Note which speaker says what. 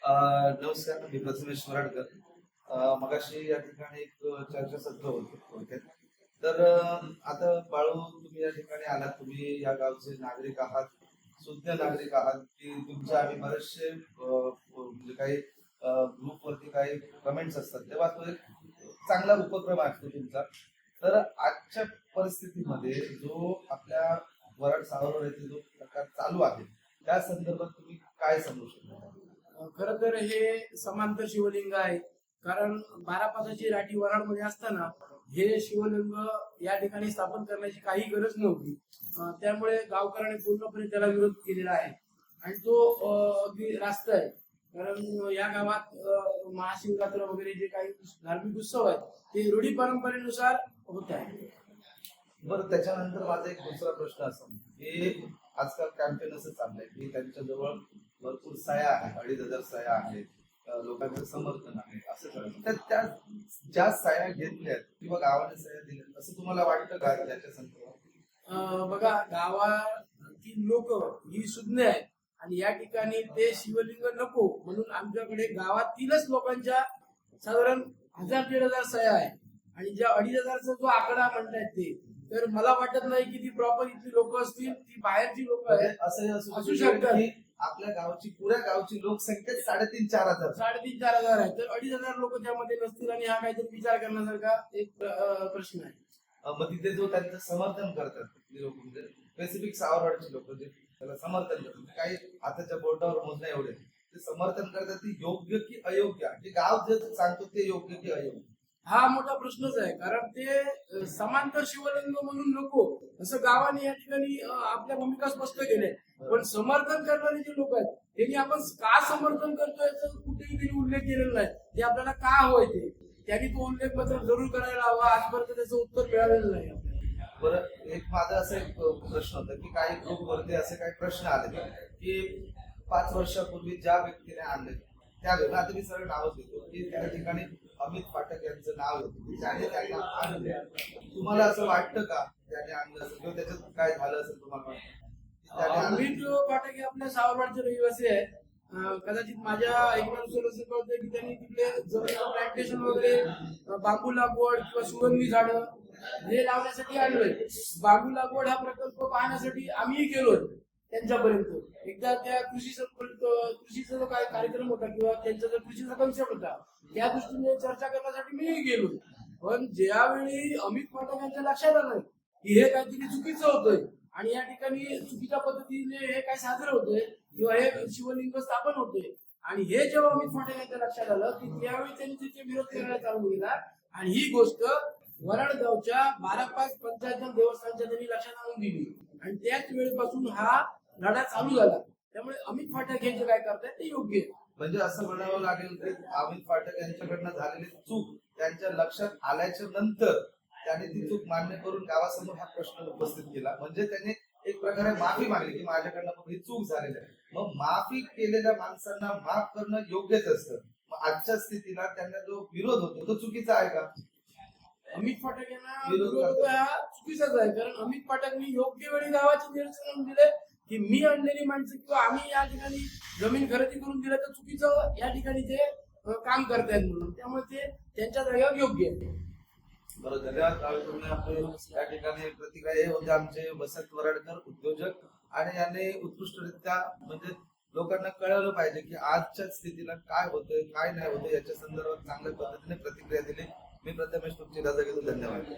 Speaker 1: नमस्कार, मी प्रथमेश वराडकर. मगाशी या ठिकाणी एक चर्चासत्र होते. तर आता बाळू, तुम्ही या ठिकाणी आलात. तुम्ही या गावचे नागरिक आहात, शुद्ध नागरिक आहात. की तुमचे आम्ही बरेचसे म्हणजे काही ग्रुपवरती काही कमेंट्स असतात, तेव्हा तो एक चांगला उपक्रम असतो तुमचा. तर आजच्या परिस्थितीमध्ये जो आपल्या वराड सावरवर येथे जो प्रकार चालू आहे, त्या संदर्भात तुम्ही काय सांगू शकता?
Speaker 2: खर तर हे समांतर शिवलिंग आहे. कारण 12 राठी वराडमध्ये असताना हे शिवलिंग या ठिकाणी स्थापन करण्याची काही गरज नव्हती. त्यामुळे गावकऱ्यांनी पूर्णपणे त्याला विरोध केलेला आहे आणि तो अगदी रास्त आहे. कारण या गावात महाशिवरात्र वगैरे जे काही धार्मिक उत्सव आहेत ते रूढी परंपरेनुसार होत आहे.
Speaker 1: बरं, त्याच्यानंतर माझा एक दुसरा प्रश्न असा की आजकाल कॅम्पेन असं चाललंय की त्यांच्याजवळ भरपूर सह्या आहेत, 2,500 सह्या आहेत, लोकांचं समर्थन आहे, असं चालतं. तर त्या ज्या सह्या घेतल्यात किंवा गावाने सह्या दिल्यात, असं तुम्हाला वाटतं का त्याच्या संदर्भात?
Speaker 2: बघा, गावातील लोक ही सुज्ञ आहेत आणि या ठिकाणी ते शिवलिंग नको म्हणून आमच्याकडे गावातीलच लोकांच्या साधारण 1,000-1,500 सह्या आहे. आणि ज्या 2,500चा जो आकडा म्हणतायत ते, तर मला वाटत नाही की ती प्रॉपर इथली लोक असतील, ती बाहेरची लोक आहेत.
Speaker 1: असं
Speaker 2: असू शकतात
Speaker 1: की आपल्या गावची, पुऱ्या गावची लोकसंख्या 3,500-4,000.
Speaker 2: 3,500-4,000 आहे, तर 2,500 लोक त्यामध्ये नसतील आणि हा काहीतरी विचार करण्यासारखा एक प्रश्न आहे.
Speaker 1: मग तिथे जो त्यांचं समर्थन करतात तिथली लोक, म्हणजे स्पेसिफिक सावरवाडची लोक जे त्याला समर्थन करतात, काही हाताच्या बोटावर मोजण्या एवढे ते समर्थन करतात, ते योग्य की अयोग्य? जे गाव जे सांगतो ते योग्य की अयोग्य,
Speaker 2: हा मोठा प्रश्नच आहे. कारण ते समांतर शिवलिंग म्हणून नको असं गावाने या ठिकाणी आपल्या भूमिका स्पष्ट केल्या. पण समर्थन करणारे जे लोक आहेत त्यांनी आपण का समर्थन करतोय याचा कुठेही त्यांनी उल्लेख केलेला नाही. ते आपल्याला का हवंय ते त्यांनी तो उल्लेख मात्र जरूर करायला हवा. आजपर्यंत त्याचं उत्तर मिळालेलं नाही आपल्याला.
Speaker 1: बरं, एक माझा असा एक प्रश्न होता की काही ग्रुपवरती असे काही प्रश्न आले की 5 वर्षापूर्वी ज्या व्यक्तीने आणले त्या व्यक्ती, आता मी सरळ नावच घेतो की त्या ठिकाणी अमित पाठक यांचं नाव येतं, त्याने त्यांना आणलं. तुम्हाला असं वाटतं का त्याने आणलं असेल किंवा त्याच्यात काय झालं असेल तुम्हाला वाटतं?
Speaker 2: अमित पाठक हे आपल्या सावरवाडचे रहिवासी आहेत. कदाचित माझ्या ऐकण्यानुसार असं कळतंय की त्यांनी तिकडे जमिनीचं प्लांटेशन वगैरे, बांबू लागवड किंवा सुगंधी झाडं हे लावण्यासाठी आणलोय. बांबू लागवड हा प्रकल्प पाहण्यासाठी आम्ही गेलोय त्यांच्यापर्यंत. एकदा त्या कृषीचा जो काय कार्यक्रम होता किंवा त्यांचा जो कृषीचा कन्सेप्ट होता त्या दृष्टीने चर्चा करण्यासाठी मी गेलो. पण ज्यावेळी अमित पाठक यांच्या लक्षात आलं की हे काहीतरी चुकीचं होतंय आणि या ठिकाणी चुकीच्या पद्धतीने हे काय साजरं होतंय किंवा हे शिवलिंग स्थापन होते, आणि हे जेव्हा अमित पाठक यांच्या लक्षात आलं की त्यावेळी त्यांनी तिथे विरोध करायला चालू केला. आणि ही गोष्ट वराडगावच्या 12 पंचायत देवस्थानच्या त्यांनी लक्षात आणून दिली आणि त्याच वेळेपासून हा लढा चालू झाला. त्यामुळे अमित पाठक हे जे काय करतायत ते योग्य आहे.
Speaker 1: म्हणजे असं म्हणावं लागेल की अमित पाठक यांच्याकडनं झालेली चूक त्यांच्या लक्षात आल्याच्या नंतर त्यांनी ती चूक मान्य करून गावासमोर हा प्रश्न उपस्थित केला. म्हणजे त्यांनी एक प्रकारे माफी मागली की माझ्याकडनं ही चूक झालेली आहे. मग माफी केलेल्या माणसांना माफ करणं योग्यच असतं. मग आजच्या स्थितीला त्यांना जो विरोध होतो तो चुकीचा आहे का?
Speaker 2: अमित पाठक यांना विरोध हा चुकीचाच आहे. कारण अमित पाठकनी योग्य वेळी गावाचे निरसन दिले की मी आणलेली माणसं किंवा आम्ही या ठिकाणी जमीन खरेदी करून दिलं तर चुकीचं या ठिकाणी ते काम करतायत म्हणून. त्यामुळे ते त्यांच्या जागेवर योग्य आहे.
Speaker 1: बरं, धन्यवाद. तुम्ही आपले या ठिकाणी प्रतिक्रिया हे होते आमचे वसंत वराडकर, उद्योजक, आणि यांनी उत्कृष्टरित्या म्हणजे लोकांना कळवलं पाहिजे की आजच्या स्थितीला काय होतंय काय नाही होतंय याच्या संदर्भात चांगल्या पद्धतीने प्रतिक्रिया दिली. मी प्रथमेश तुमची रजा घेतो. धन्यवाद.